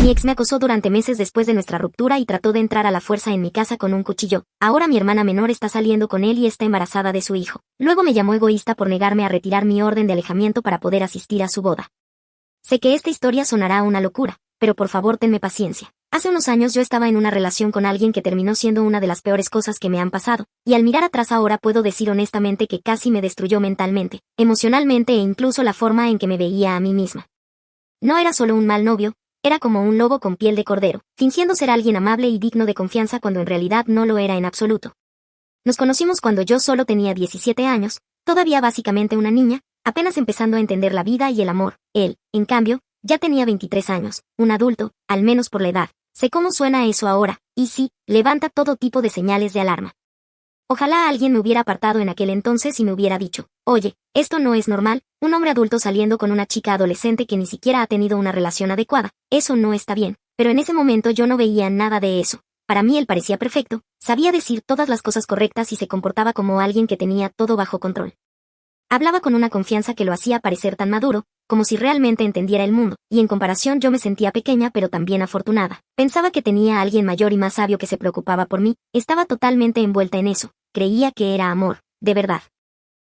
Mi ex me acosó durante meses después de nuestra ruptura y trató de entrar a la fuerza en mi casa con un cuchillo. Ahora mi hermana menor está saliendo con él y está embarazada de su hijo. Luego me llamó egoísta por negarme a retirar mi orden de alejamiento para poder asistir a su boda. Sé que esta historia sonará una locura, pero por favor tenme paciencia. Hace unos años yo estaba en una relación con alguien que terminó siendo una de las peores cosas que me han pasado, y al mirar atrás ahora puedo decir honestamente que casi me destruyó mentalmente, emocionalmente e incluso la forma en que me veía a mí misma. No era solo un mal novio, era como un lobo con piel de cordero, fingiendo ser alguien amable y digno de confianza cuando en realidad no lo era en absoluto. Nos conocimos cuando yo solo tenía 17 años, todavía básicamente una niña, apenas empezando a entender la vida y el amor. Él, en cambio, ya tenía 23 años, un adulto, al menos por la edad. Sé cómo suena eso ahora, y sí, levanta todo tipo de señales de alarma. Ojalá alguien me hubiera apartado en aquel entonces y me hubiera dicho, oye, esto no es normal, un hombre adulto saliendo con una chica adolescente que ni siquiera ha tenido una relación adecuada, eso no está bien, pero en ese momento yo no veía nada de eso. Para mí él parecía perfecto, sabía decir todas las cosas correctas y se comportaba como alguien que tenía todo bajo control. Hablaba con una confianza que lo hacía parecer tan maduro, como si realmente entendiera el mundo, y en comparación yo me sentía pequeña pero también afortunada. Pensaba que tenía a alguien mayor y más sabio que se preocupaba por mí, estaba totalmente envuelta en eso, creía que era amor, de verdad.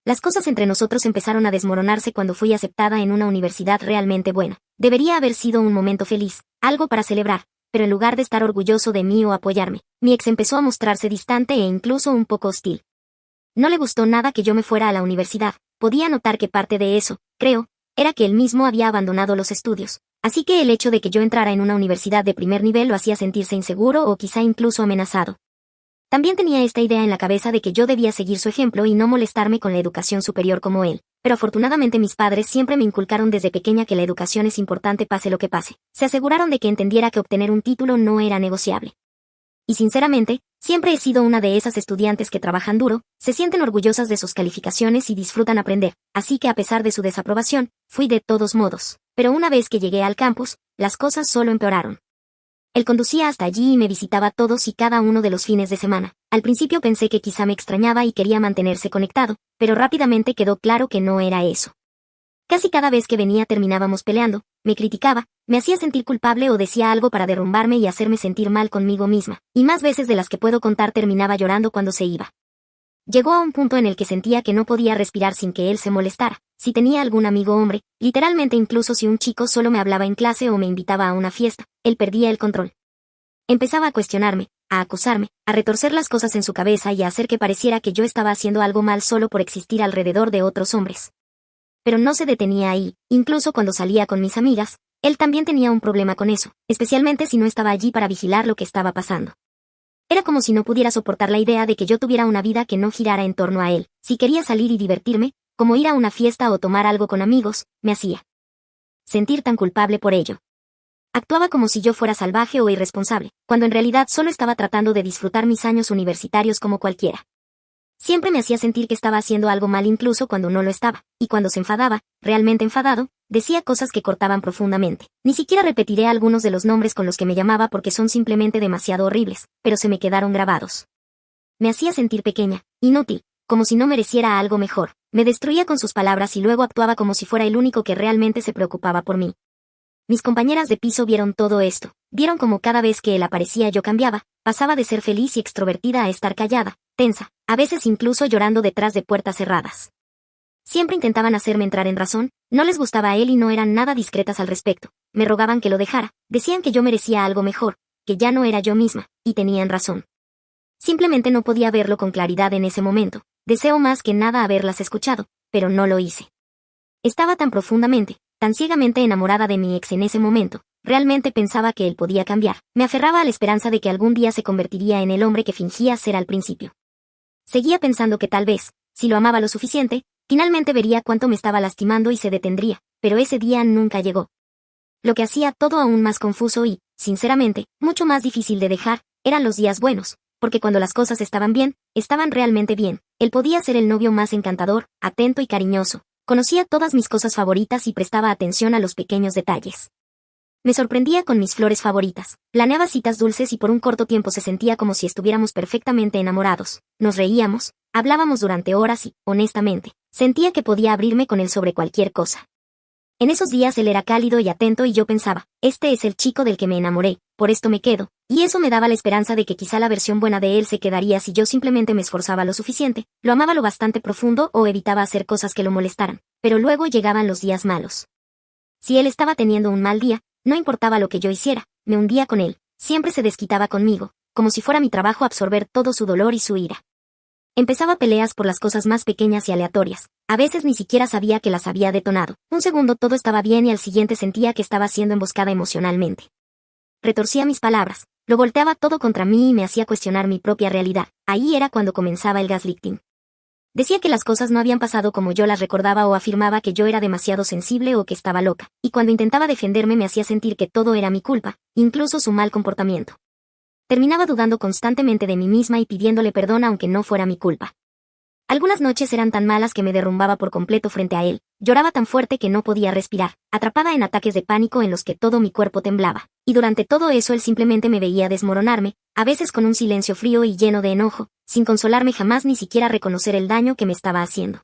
Las cosas entre nosotros empezaron a desmoronarse cuando fui aceptada en una universidad realmente buena. Debería haber sido un momento feliz, algo para celebrar, pero en lugar de estar orgulloso de mí o apoyarme, mi ex empezó a mostrarse distante e incluso un poco hostil. No le gustó nada que yo me fuera a la universidad, podía notar que parte de eso, creo, era que él mismo había abandonado los estudios, así que el hecho de que yo entrara en una universidad de primer nivel lo hacía sentirse inseguro o quizá incluso amenazado. También tenía esta idea en la cabeza de que yo debía seguir su ejemplo y no molestarme con la educación superior como él, pero afortunadamente mis padres siempre me inculcaron desde pequeña que la educación es importante pase lo que pase, se aseguraron de que entendiera que obtener un título no era negociable. Y sinceramente, siempre he sido una de esas estudiantes que trabajan duro, se sienten orgullosas de sus calificaciones y disfrutan aprender, así que a pesar de su desaprobación, fui de todos modos. Pero una vez que llegué al campus, las cosas solo empeoraron. Él conducía hasta allí y me visitaba todos y cada uno de los fines de semana. Al principio pensé que quizá me extrañaba y quería mantenerse conectado, pero rápidamente quedó claro que no era eso. Casi cada vez que venía terminábamos peleando, me criticaba, me hacía sentir culpable o decía algo para derrumbarme y hacerme sentir mal conmigo misma, y más veces de las que puedo contar terminaba llorando cuando se iba. Llegó a un punto en el que sentía que no podía respirar sin que él se molestara. Si tenía algún amigo hombre, literalmente incluso si un chico solo me hablaba en clase o me invitaba a una fiesta, él perdía el control. Empezaba a cuestionarme, a acusarme, a retorcer las cosas en su cabeza y a hacer que pareciera que yo estaba haciendo algo mal solo por existir alrededor de otros hombres. Pero no se detenía ahí, incluso cuando salía con mis amigas, él también tenía un problema con eso, especialmente si no estaba allí para vigilar lo que estaba pasando. Era como si no pudiera soportar la idea de que yo tuviera una vida que no girara en torno a él. Si quería salir y divertirme, como ir a una fiesta o tomar algo con amigos, me hacía sentir tan culpable por ello. Actuaba como si yo fuera salvaje o irresponsable, cuando en realidad solo estaba tratando de disfrutar mis años universitarios como cualquiera. Siempre me hacía sentir que estaba haciendo algo mal incluso cuando no lo estaba, y cuando se enfadaba, realmente enfadado, decía cosas que cortaban profundamente. Ni siquiera repetiré algunos de los nombres con los que me llamaba porque son simplemente demasiado horribles, pero se me quedaron grabados. Me hacía sentir pequeña, inútil, como si no mereciera algo mejor. Me destruía con sus palabras y luego actuaba como si fuera el único que realmente se preocupaba por mí. Mis compañeras de piso vieron todo esto, vieron como cada vez que él aparecía yo cambiaba, pasaba de ser feliz y extrovertida a estar callada, tensa, a veces incluso llorando detrás de puertas cerradas. Siempre intentaban hacerme entrar en razón, no les gustaba a él y no eran nada discretas al respecto, me rogaban que lo dejara, decían que yo merecía algo mejor, que ya no era yo misma, y tenían razón. Simplemente no podía verlo con claridad en ese momento, deseo más que nada haberlas escuchado, pero no lo hice. Estaba tan profundamente, tan ciegamente enamorada de mi ex en ese momento, realmente pensaba que él podía cambiar, me aferraba a la esperanza de que algún día se convertiría en el hombre que fingía ser al principio. Seguía pensando que tal vez, si lo amaba lo suficiente, finalmente vería cuánto me estaba lastimando y se detendría, pero ese día nunca llegó. Lo que hacía todo aún más confuso y, sinceramente, mucho más difícil de dejar, eran los días buenos, porque cuando las cosas estaban bien, estaban realmente bien. Él podía ser el novio más encantador, atento y cariñoso. Conocía todas mis cosas favoritas y prestaba atención a los pequeños detalles. Me sorprendía con mis flores favoritas, planeaba citas dulces y por un corto tiempo se sentía como si estuviéramos perfectamente enamorados. Nos reíamos, hablábamos durante horas y, honestamente, sentía que podía abrirme con él sobre cualquier cosa. En esos días él era cálido y atento y yo pensaba, este es el chico del que me enamoré, por esto me quedo, y eso me daba la esperanza de que quizá la versión buena de él se quedaría si yo simplemente me esforzaba lo suficiente, lo amaba lo bastante profundo o evitaba hacer cosas que lo molestaran, pero luego llegaban los días malos. Si él estaba teniendo un mal día, no importaba lo que yo hiciera, me hundía con él, siempre se desquitaba conmigo, como si fuera mi trabajo absorber todo su dolor y su ira. Empezaba peleas por las cosas más pequeñas y aleatorias. A veces ni siquiera sabía que las había detonado. Un segundo todo estaba bien y al siguiente sentía que estaba siendo emboscada emocionalmente. Retorcía mis palabras, lo volteaba todo contra mí y me hacía cuestionar mi propia realidad. Ahí era cuando comenzaba el gaslighting. Decía que las cosas no habían pasado como yo las recordaba o afirmaba que yo era demasiado sensible o que estaba loca, y cuando intentaba defenderme me hacía sentir que todo era mi culpa, incluso su mal comportamiento. Terminaba dudando constantemente de mí misma y pidiéndole perdón aunque no fuera mi culpa. Algunas noches eran tan malas que me derrumbaba por completo frente a él, lloraba tan fuerte que no podía respirar, atrapada en ataques de pánico en los que todo mi cuerpo temblaba, y durante todo eso él simplemente me veía desmoronarme, a veces con un silencio frío y lleno de enojo, sin consolarme jamás ni siquiera reconocer el daño que me estaba haciendo.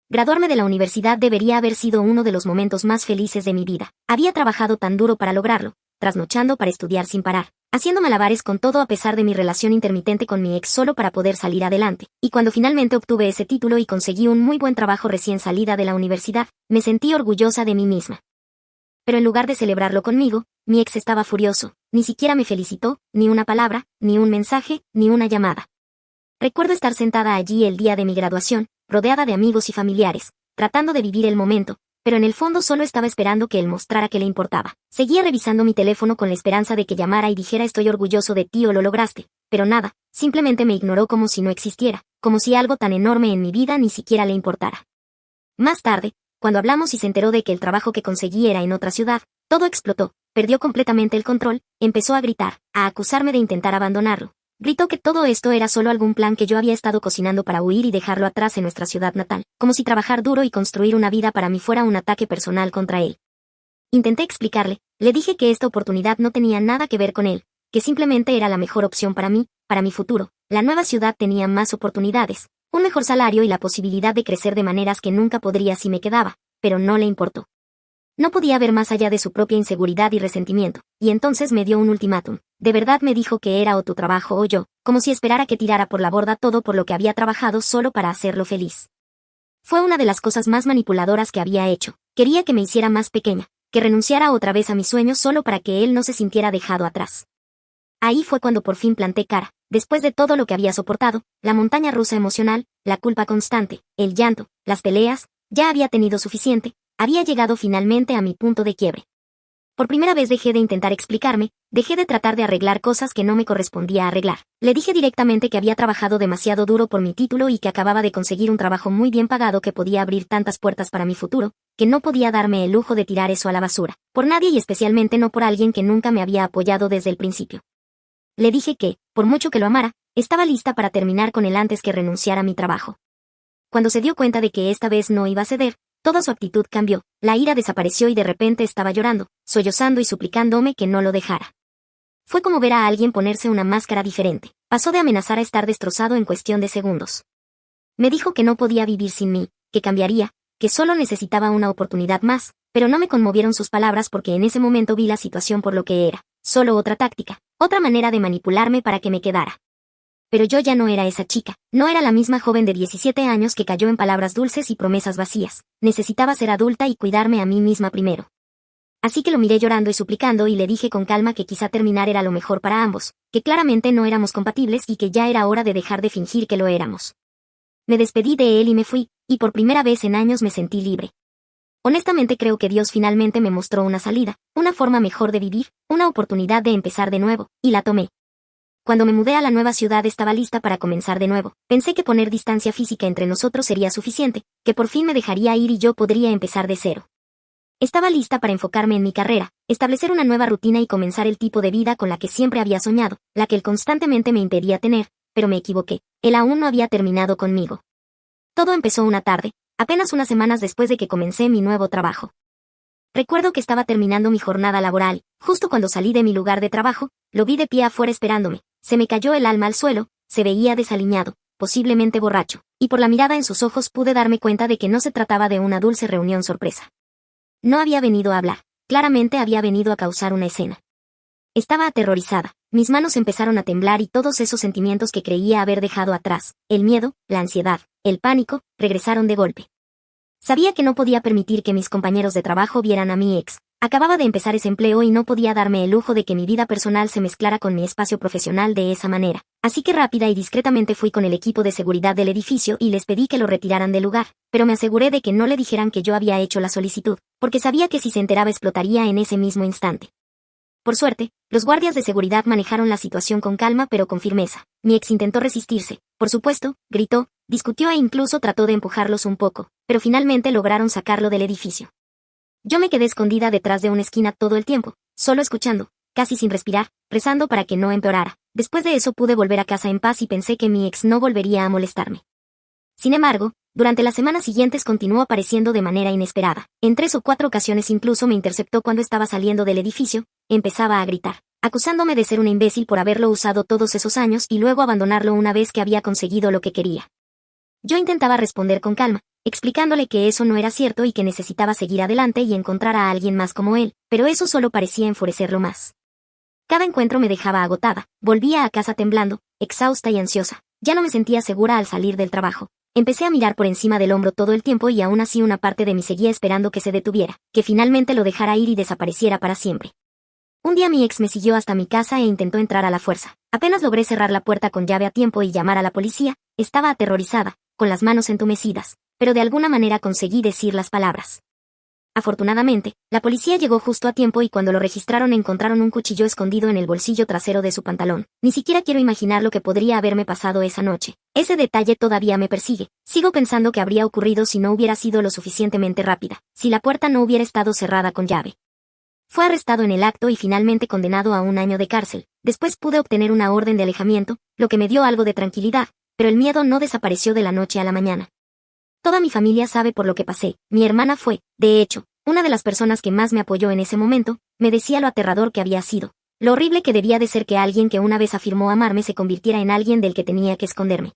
Graduarme de la universidad debería haber sido uno de los momentos más felices de mi vida. Había trabajado tan duro para lograrlo, trasnochando para estudiar sin parar, haciendo malabares con todo a pesar de mi relación intermitente con mi ex solo para poder salir adelante, y cuando finalmente obtuve ese título y conseguí un muy buen trabajo recién salida de la universidad, me sentí orgullosa de mí misma. Pero en lugar de celebrarlo conmigo, mi ex estaba furioso, ni siquiera me felicitó, ni una palabra, ni un mensaje, ni una llamada. Recuerdo estar sentada allí el día de mi graduación, rodeada de amigos y familiares, tratando de vivir el momento, pero en el fondo solo estaba esperando que él mostrara que le importaba. Seguía revisando mi teléfono con la esperanza de que llamara y dijera estoy orgulloso de ti o lo lograste, pero nada, simplemente me ignoró como si no existiera, como si algo tan enorme en mi vida ni siquiera le importara. Más tarde, cuando hablamos y se enteró de que el trabajo que conseguí era en otra ciudad, todo explotó, perdió completamente el control, empezó a gritar, a acusarme de intentar abandonarlo. Gritó que todo esto era solo algún plan que yo había estado cocinando para huir y dejarlo atrás en nuestra ciudad natal, como si trabajar duro y construir una vida para mí fuera un ataque personal contra él. Intenté explicarle, le dije que esta oportunidad no tenía nada que ver con él, que simplemente era la mejor opción para mí, para mi futuro. La nueva ciudad tenía más oportunidades, un mejor salario y la posibilidad de crecer de maneras que nunca podría si me quedaba, pero no le importó. No podía ver más allá de su propia inseguridad y resentimiento, y entonces me dio un ultimátum. De verdad me dijo que era o tu trabajo o yo, como si esperara que tirara por la borda todo por lo que había trabajado solo para hacerlo feliz. Fue una de las cosas más manipuladoras que había hecho. Quería que me hiciera más pequeña, que renunciara otra vez a mis sueños solo para que él no se sintiera dejado atrás. Ahí fue cuando por fin planté cara, después de todo lo que había soportado, la montaña rusa emocional, la culpa constante, el llanto, las peleas, ya había tenido suficiente. Había llegado finalmente a mi punto de quiebre. Por primera vez dejé de intentar explicarme, dejé de tratar de arreglar cosas que no me correspondía arreglar. Le dije directamente que había trabajado demasiado duro por mi título y que acababa de conseguir un trabajo muy bien pagado que podía abrir tantas puertas para mi futuro, que no podía darme el lujo de tirar eso a la basura, por nadie y especialmente no por alguien que nunca me había apoyado desde el principio. Le dije que, por mucho que lo amara, estaba lista para terminar con él antes que renunciara a mi trabajo. Cuando se dio cuenta de que esta vez no iba a ceder, toda su actitud cambió, la ira desapareció y de repente estaba llorando, sollozando y suplicándome que no lo dejara. Fue como ver a alguien ponerse una máscara diferente. Pasó de amenazar a estar destrozado en cuestión de segundos. Me dijo que no podía vivir sin mí, que cambiaría, que solo necesitaba una oportunidad más, pero no me conmovieron sus palabras porque en ese momento vi la situación por lo que era, solo otra táctica, otra manera de manipularme para que me quedara. Pero yo ya no era esa chica, no era la misma joven de 17 años que cayó en palabras dulces y promesas vacías. Necesitaba ser adulta y cuidarme a mí misma primero. Así que lo miré llorando y suplicando y le dije con calma que quizá terminar era lo mejor para ambos, que claramente no éramos compatibles y que ya era hora de dejar de fingir que lo éramos. Me despedí de él y me fui, y por primera vez en años me sentí libre. Honestamente creo que Dios finalmente me mostró una salida, una forma mejor de vivir, una oportunidad de empezar de nuevo, y la tomé. Cuando me mudé a la nueva ciudad estaba lista para comenzar de nuevo. Pensé que poner distancia física entre nosotros sería suficiente, que por fin me dejaría ir y yo podría empezar de cero. Estaba lista para enfocarme en mi carrera, establecer una nueva rutina y comenzar el tipo de vida con la que siempre había soñado, la que él constantemente me impedía tener, pero me equivoqué. Él aún no había terminado conmigo. Todo empezó una tarde, apenas unas semanas después de que comencé mi nuevo trabajo. Recuerdo que estaba terminando mi jornada laboral, justo cuando salí de mi lugar de trabajo, lo vi de pie afuera esperándome. Se me cayó el alma al suelo, se veía desaliñado, posiblemente borracho, y por la mirada en sus ojos pude darme cuenta de que no se trataba de una dulce reunión sorpresa. No había venido a hablar. Claramente había venido a causar una escena. Estaba aterrorizada. Mis manos empezaron a temblar y todos esos sentimientos que creía haber dejado atrás, el miedo, la ansiedad, el pánico, regresaron de golpe. Sabía que no podía permitir que mis compañeros de trabajo vieran a mi ex. Acababa de empezar ese empleo y no podía darme el lujo de que mi vida personal se mezclara con mi espacio profesional de esa manera. Así que rápida y discretamente fui con el equipo de seguridad del edificio y les pedí que lo retiraran del lugar, pero me aseguré de que no le dijeran que yo había hecho la solicitud, porque sabía que si se enteraba explotaría en ese mismo instante. Por suerte, los guardias de seguridad manejaron la situación con calma pero con firmeza. Mi ex intentó resistirse, por supuesto, gritó, discutió e incluso trató de empujarlos un poco, pero finalmente lograron sacarlo del edificio. Yo me quedé escondida detrás de una esquina todo el tiempo, solo escuchando, casi sin respirar, rezando para que no empeorara. Después de eso pude volver a casa en paz y pensé que mi ex no volvería a molestarme. Sin embargo, durante las semanas siguientes continuó apareciendo de manera inesperada. En 3 o 4 ocasiones incluso me interceptó cuando estaba saliendo del edificio, empezaba a gritar, acusándome de ser una imbécil por haberlo usado todos esos años y luego abandonarlo una vez que había conseguido lo que quería. Yo intentaba responder con calma, explicándole que eso no era cierto y que necesitaba seguir adelante y encontrar a alguien más como él, pero eso solo parecía enfurecerlo más. Cada encuentro me dejaba agotada, volvía a casa temblando, exhausta y ansiosa, ya no me sentía segura al salir del trabajo. Empecé a mirar por encima del hombro todo el tiempo y aún así una parte de mí seguía esperando que se detuviera, que finalmente lo dejara ir y desapareciera para siempre. Un día mi ex me siguió hasta mi casa e intentó entrar a la fuerza. Apenas logré cerrar la puerta con llave a tiempo y llamar a la policía, estaba aterrorizada, con las manos entumecidas, pero de alguna manera conseguí decir las palabras. Afortunadamente, la policía llegó justo a tiempo y cuando lo registraron encontraron un cuchillo escondido en el bolsillo trasero de su pantalón. Ni siquiera quiero imaginar lo que podría haberme pasado esa noche. Ese detalle todavía me persigue. Sigo pensando que habría ocurrido si no hubiera sido lo suficientemente rápida, si la puerta no hubiera estado cerrada con llave. Fue arrestado en el acto y finalmente condenado a 1 año de cárcel. Después pude obtener una orden de alejamiento, lo que me dio algo de tranquilidad, pero el miedo no desapareció de la noche a la mañana. Toda mi familia sabe por lo que pasé. Mi hermana fue, de hecho, una de las personas que más me apoyó en ese momento, me decía lo aterrador que había sido, lo horrible que debía de ser que alguien que una vez afirmó amarme se convirtiera en alguien del que tenía que esconderme.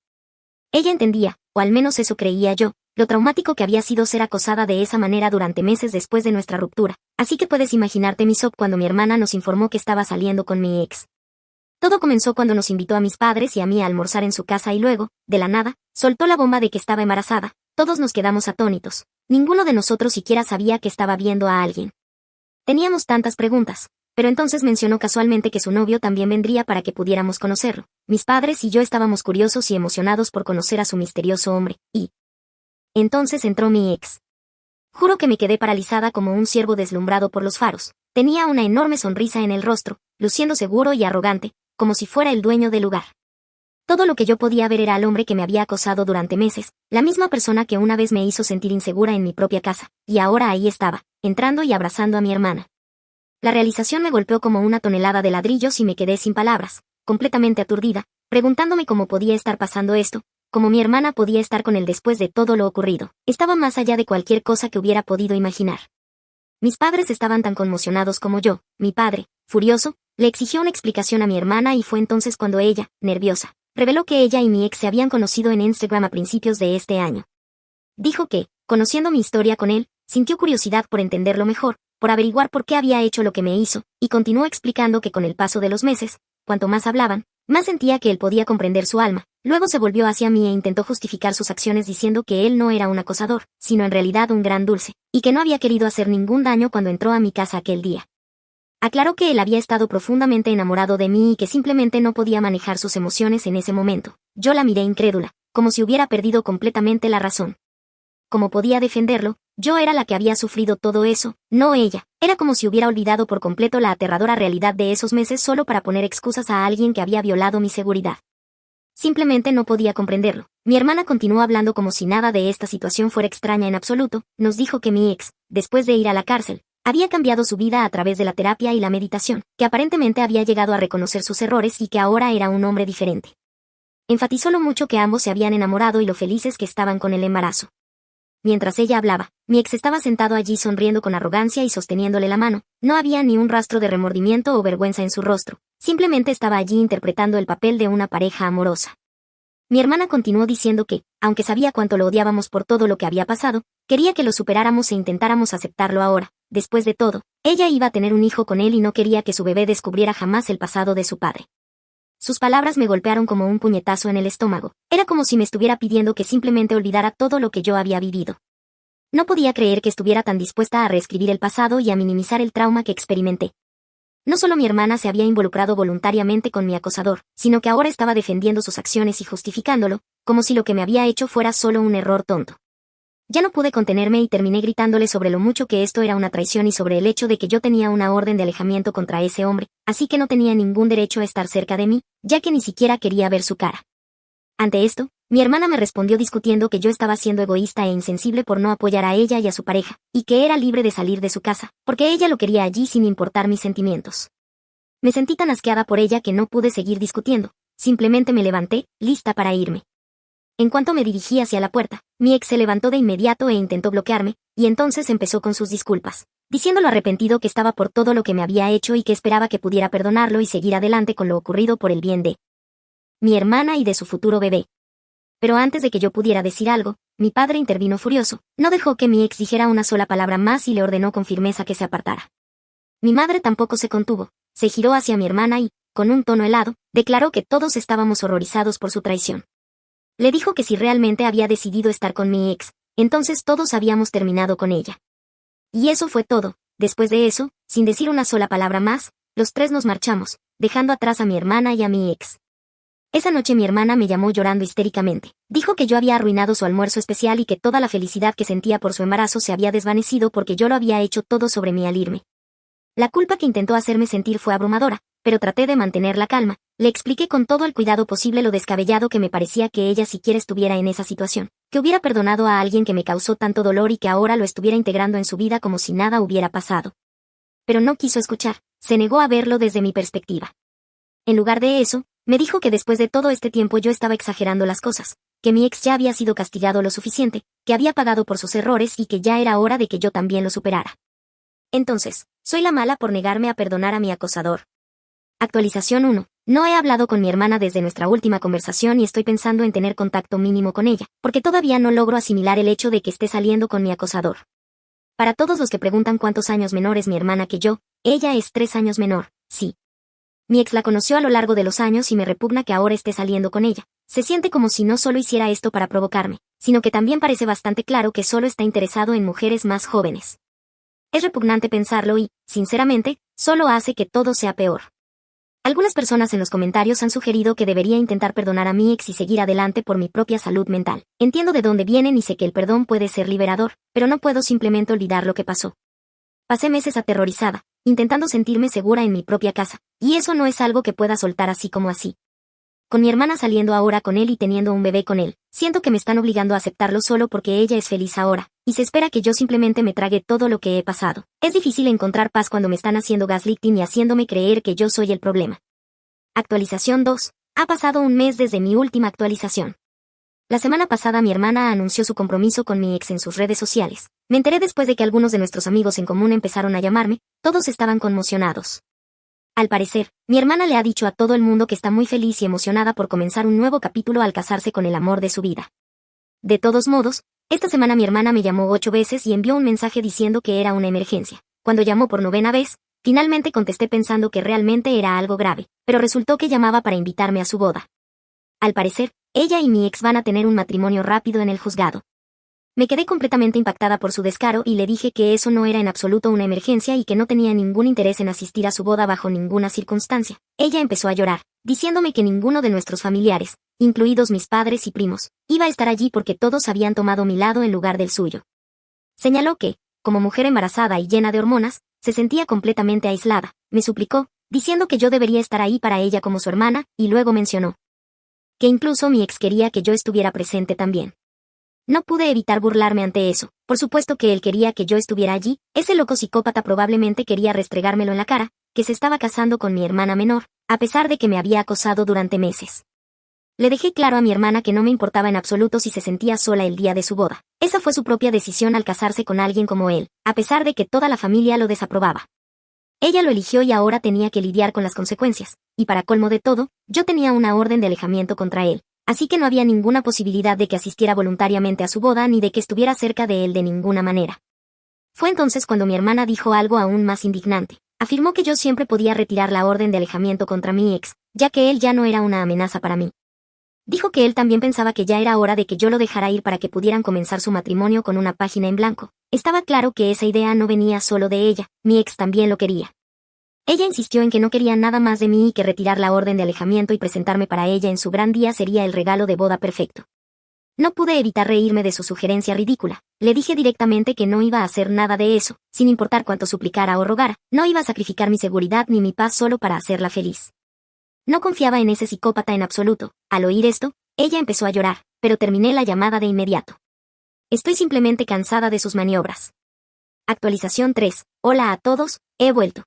Ella entendía, o al menos eso creía yo, lo traumático que había sido ser acosada de esa manera durante meses después de nuestra ruptura, así que puedes imaginarte mi shock cuando mi hermana nos informó que estaba saliendo con mi ex. Todo comenzó cuando nos invitó a mis padres y a mí a almorzar en su casa y luego, de la nada, soltó la bomba de que estaba embarazada. Todos nos quedamos atónitos. Ninguno de nosotros siquiera sabía que estaba viendo a alguien. Teníamos tantas preguntas, pero entonces mencionó casualmente que su novio también vendría para que pudiéramos conocerlo. Mis padres y yo estábamos curiosos y emocionados por conocer a su misterioso hombre, y entonces entró mi ex. Juro que me quedé paralizada como un ciervo deslumbrado por los faros. Tenía una enorme sonrisa en el rostro, luciendo seguro y arrogante, como si fuera el dueño del lugar. Todo lo que yo podía ver era al hombre que me había acosado durante meses, la misma persona que una vez me hizo sentir insegura en mi propia casa, y ahora ahí estaba, entrando y abrazando a mi hermana. La realización me golpeó como una tonelada de ladrillos y me quedé sin palabras, completamente aturdida, preguntándome cómo podía estar pasando esto, cómo mi hermana podía estar con él después de todo lo ocurrido. Estaba más allá de cualquier cosa que hubiera podido imaginar. Mis padres estaban tan conmocionados como yo. Mi padre, furioso, le exigió una explicación a mi hermana y fue entonces cuando ella, nerviosa, reveló que ella y mi ex se habían conocido en Instagram a principios de este año. Dijo que, conociendo mi historia con él, sintió curiosidad por entenderlo mejor, por averiguar por qué había hecho lo que me hizo, y continuó explicando que con el paso de los meses, cuanto más hablaban, más sentía que él podía comprender su alma. Luego se volvió hacia mí e intentó justificar sus acciones diciendo que él no era un acosador, sino en realidad un gran dulce, y que no había querido hacer ningún daño cuando entró a mi casa aquel día. Aclaró que él había estado profundamente enamorado de mí y que simplemente no podía manejar sus emociones en ese momento. Yo la miré incrédula, como si hubiera perdido completamente la razón. Como podía defenderlo, yo era la que había sufrido todo eso, no ella. Era como si hubiera olvidado por completo la aterradora realidad de esos meses solo para poner excusas a alguien que había violado mi seguridad. Simplemente no podía comprenderlo. Mi hermana continuó hablando como si nada de esta situación fuera extraña en absoluto. Nos dijo que mi ex, después de ir a la cárcel, había cambiado su vida a través de la terapia y la meditación, que aparentemente había llegado a reconocer sus errores y que ahora era un hombre diferente. Enfatizó lo mucho que ambos se habían enamorado y lo felices que estaban con el embarazo. Mientras ella hablaba, mi ex estaba sentado allí sonriendo con arrogancia y sosteniéndole la mano. No había ni un rastro de remordimiento o vergüenza en su rostro, simplemente estaba allí interpretando el papel de una pareja amorosa. Mi hermana continuó diciendo que, aunque sabía cuánto lo odiábamos por todo lo que había pasado, quería que lo superáramos e intentáramos aceptarlo ahora, después de todo, ella iba a tener un hijo con él y no quería que su bebé descubriera jamás el pasado de su padre. Sus palabras me golpearon como un puñetazo en el estómago. Era como si me estuviera pidiendo que simplemente olvidara todo lo que yo había vivido. No podía creer que estuviera tan dispuesta a reescribir el pasado y a minimizar el trauma que experimenté. No solo mi hermana se había involucrado voluntariamente con mi acosador, sino que ahora estaba defendiendo sus acciones y justificándolo, como si lo que me había hecho fuera solo un error tonto. Ya no pude contenerme y terminé gritándole sobre lo mucho que esto era una traición y sobre el hecho de que yo tenía una orden de alejamiento contra ese hombre, así que no tenía ningún derecho a estar cerca de mí, ya que ni siquiera quería ver su cara. Ante esto, mi hermana me respondió discutiendo que yo estaba siendo egoísta e insensible por no apoyar a ella y a su pareja, y que era libre de salir de su casa, porque ella lo quería allí sin importar mis sentimientos. Me sentí tan asqueada por ella que no pude seguir discutiendo, simplemente me levanté, lista para irme. En cuanto me dirigí hacia la puerta, mi ex se levantó de inmediato e intentó bloquearme, y entonces empezó con sus disculpas, diciendo lo arrepentido que estaba por todo lo que me había hecho y que esperaba que pudiera perdonarlo y seguir adelante con lo ocurrido por el bien de mi hermana y de su futuro bebé. Pero antes de que yo pudiera decir algo, mi padre intervino furioso, no dejó que mi ex dijera una sola palabra más y le ordenó con firmeza que se apartara. Mi madre tampoco se contuvo, se giró hacia mi hermana y, con un tono helado, declaró que todos estábamos horrorizados por su traición. Le dijo que si realmente había decidido estar con mi ex, entonces todos habíamos terminado con ella. Y eso fue todo. Después de eso, sin decir una sola palabra más, los tres nos marchamos, dejando atrás a mi hermana y a mi ex. Esa noche mi hermana me llamó llorando histéricamente. Dijo que yo había arruinado su almuerzo especial y que toda la felicidad que sentía por su embarazo se había desvanecido porque yo lo había hecho todo sobre mí al irme. La culpa que intentó hacerme sentir fue abrumadora, pero traté de mantener la calma. Le expliqué con todo el cuidado posible lo descabellado que me parecía que ella siquiera estuviera en esa situación, que hubiera perdonado a alguien que me causó tanto dolor y que ahora lo estuviera integrando en su vida como si nada hubiera pasado. Pero no quiso escuchar, se negó a verlo desde mi perspectiva. En lugar de eso, me dijo que después de todo este tiempo yo estaba exagerando las cosas, que mi ex ya había sido castigado lo suficiente, que había pagado por sus errores y que ya era hora de que yo también lo superara. Entonces, soy la mala por negarme a perdonar a mi acosador. Actualización 1. No he hablado con mi hermana desde nuestra última conversación y estoy pensando en tener contacto mínimo con ella, porque todavía no logro asimilar el hecho de que esté saliendo con mi acosador. Para todos los que preguntan cuántos años menor es mi hermana que yo, ella es 3 años menor, sí. Mi ex la conoció a lo largo de los años y me repugna que ahora esté saliendo con ella. Se siente como si no solo hiciera esto para provocarme, sino que también parece bastante claro que solo está interesado en mujeres más jóvenes. Es repugnante pensarlo y, sinceramente, solo hace que todo sea peor. Algunas personas en los comentarios han sugerido que debería intentar perdonar a mi ex y seguir adelante por mi propia salud mental. Entiendo de dónde vienen y sé que el perdón puede ser liberador, pero no puedo simplemente olvidar lo que pasó. Pasé meses aterrorizada, intentando sentirme segura en mi propia casa, y eso no es algo que pueda soltar así como así. Con mi hermana saliendo ahora con él y teniendo un bebé con él, siento que me están obligando a aceptarlo solo porque ella es feliz ahora, y se espera que yo simplemente me trague todo lo que he pasado. Es difícil encontrar paz cuando me están haciendo gaslighting y haciéndome creer que yo soy el problema. Actualización 2. Ha pasado un mes desde mi última actualización. La semana pasada mi hermana anunció su compromiso con mi ex en sus redes sociales. Me enteré después de que algunos de nuestros amigos en común empezaron a llamarme, todos estaban conmocionados. Al parecer, mi hermana le ha dicho a todo el mundo que está muy feliz y emocionada por comenzar un nuevo capítulo al casarse con el amor de su vida. De todos modos, esta semana mi hermana me llamó 8 veces y envió un mensaje diciendo que era una emergencia. Cuando llamó por 9ª vez, finalmente contesté pensando que realmente era algo grave, pero resultó que llamaba para invitarme a su boda. Al parecer, ella y mi ex van a tener un matrimonio rápido en el juzgado. Me quedé completamente impactada por su descaro y le dije que eso no era en absoluto una emergencia y que no tenía ningún interés en asistir a su boda bajo ninguna circunstancia. Ella empezó a llorar, diciéndome que ninguno de nuestros familiares, incluidos mis padres y primos, iba a estar allí porque todos habían tomado mi lado en lugar del suyo. Señaló que, como mujer embarazada y llena de hormonas, se sentía completamente aislada. Me suplicó, diciendo que yo debería estar ahí para ella como su hermana, y luego mencionó que incluso mi ex quería que yo estuviera presente también. No pude evitar burlarme ante eso. Por supuesto que él quería que yo estuviera allí. Ese loco psicópata probablemente quería restregármelo en la cara, que se estaba casando con mi hermana menor, a pesar de que me había acosado durante meses. Le dejé claro a mi hermana que no me importaba en absoluto si se sentía sola el día de su boda. Esa fue su propia decisión al casarse con alguien como él, a pesar de que toda la familia lo desaprobaba. Ella lo eligió y ahora tenía que lidiar con las consecuencias, y para colmo de todo, yo tenía una orden de alejamiento contra él, así que no había ninguna posibilidad de que asistiera voluntariamente a su boda ni de que estuviera cerca de él de ninguna manera. Fue entonces cuando mi hermana dijo algo aún más indignante. Afirmó que yo siempre podía retirar la orden de alejamiento contra mi ex, ya que él ya no era una amenaza para mí. Dijo que él también pensaba que ya era hora de que yo lo dejara ir para que pudieran comenzar su matrimonio con una página en blanco. Estaba claro que esa idea no venía solo de ella, mi ex también lo quería. Ella insistió en que no quería nada más de mí y que retirar la orden de alejamiento y presentarme para ella en su gran día sería el regalo de boda perfecto. No pude evitar reírme de su sugerencia ridícula. Le dije directamente que no iba a hacer nada de eso, sin importar cuánto suplicara o rogara, no iba a sacrificar mi seguridad ni mi paz solo para hacerla feliz. No confiaba en ese psicópata en absoluto. Al oír esto, ella empezó a llorar, pero terminé la llamada de inmediato. Estoy simplemente cansada de sus maniobras. Actualización 3. Hola a todos, he vuelto.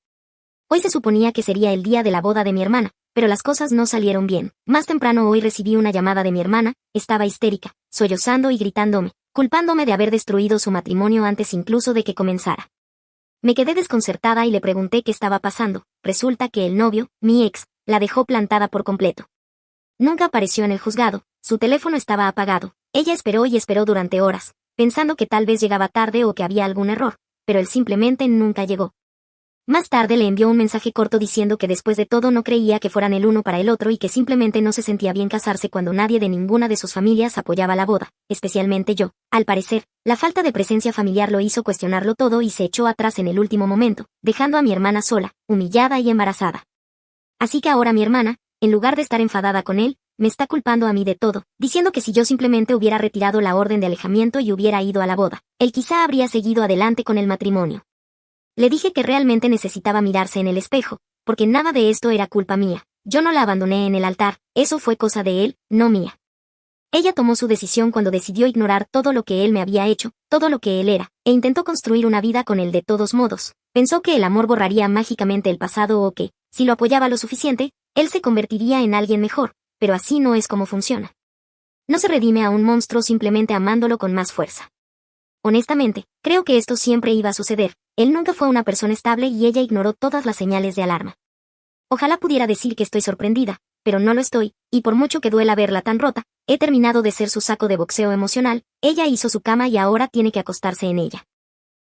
Hoy se suponía que sería el día de la boda de mi hermana, pero las cosas no salieron bien. Más temprano hoy recibí una llamada de mi hermana, estaba histérica, sollozando y gritándome, culpándome de haber destruido su matrimonio antes incluso de que comenzara. Me quedé desconcertada y le pregunté qué estaba pasando. Resulta que el novio, mi ex, la dejó plantada por completo. Nunca apareció en el juzgado, su teléfono estaba apagado. Ella esperó y esperó durante horas, pensando que tal vez llegaba tarde o que había algún error, pero él simplemente nunca llegó. Más tarde le envió un mensaje corto diciendo que después de todo no creía que fueran el uno para el otro y que simplemente no se sentía bien casarse cuando nadie de ninguna de sus familias apoyaba la boda, especialmente yo. Al parecer, la falta de presencia familiar lo hizo cuestionarlo todo y se echó atrás en el último momento, dejando a mi hermana sola, humillada y embarazada. Así que ahora mi hermana, en lugar de estar enfadada con él, me está culpando a mí de todo, diciendo que si yo simplemente hubiera retirado la orden de alejamiento y hubiera ido a la boda, él quizá habría seguido adelante con el matrimonio. Le dije que realmente necesitaba mirarse en el espejo, porque nada de esto era culpa mía. Yo no la abandoné en el altar, eso fue cosa de él, no mía. Ella tomó su decisión cuando decidió ignorar todo lo que él me había hecho, todo lo que él era, e intentó construir una vida con él de todos modos. Pensó que el amor borraría mágicamente el pasado o que, si lo apoyaba lo suficiente, él se convertiría en alguien mejor, pero así no es como funciona. No se redime a un monstruo simplemente amándolo con más fuerza. Honestamente, creo que esto siempre iba a suceder. Él nunca fue una persona estable y ella ignoró todas las señales de alarma. Ojalá pudiera decir que estoy sorprendida, pero no lo estoy, y por mucho que duela verla tan rota, he terminado de ser su saco de boxeo emocional, ella hizo su cama y ahora tiene que acostarse en ella.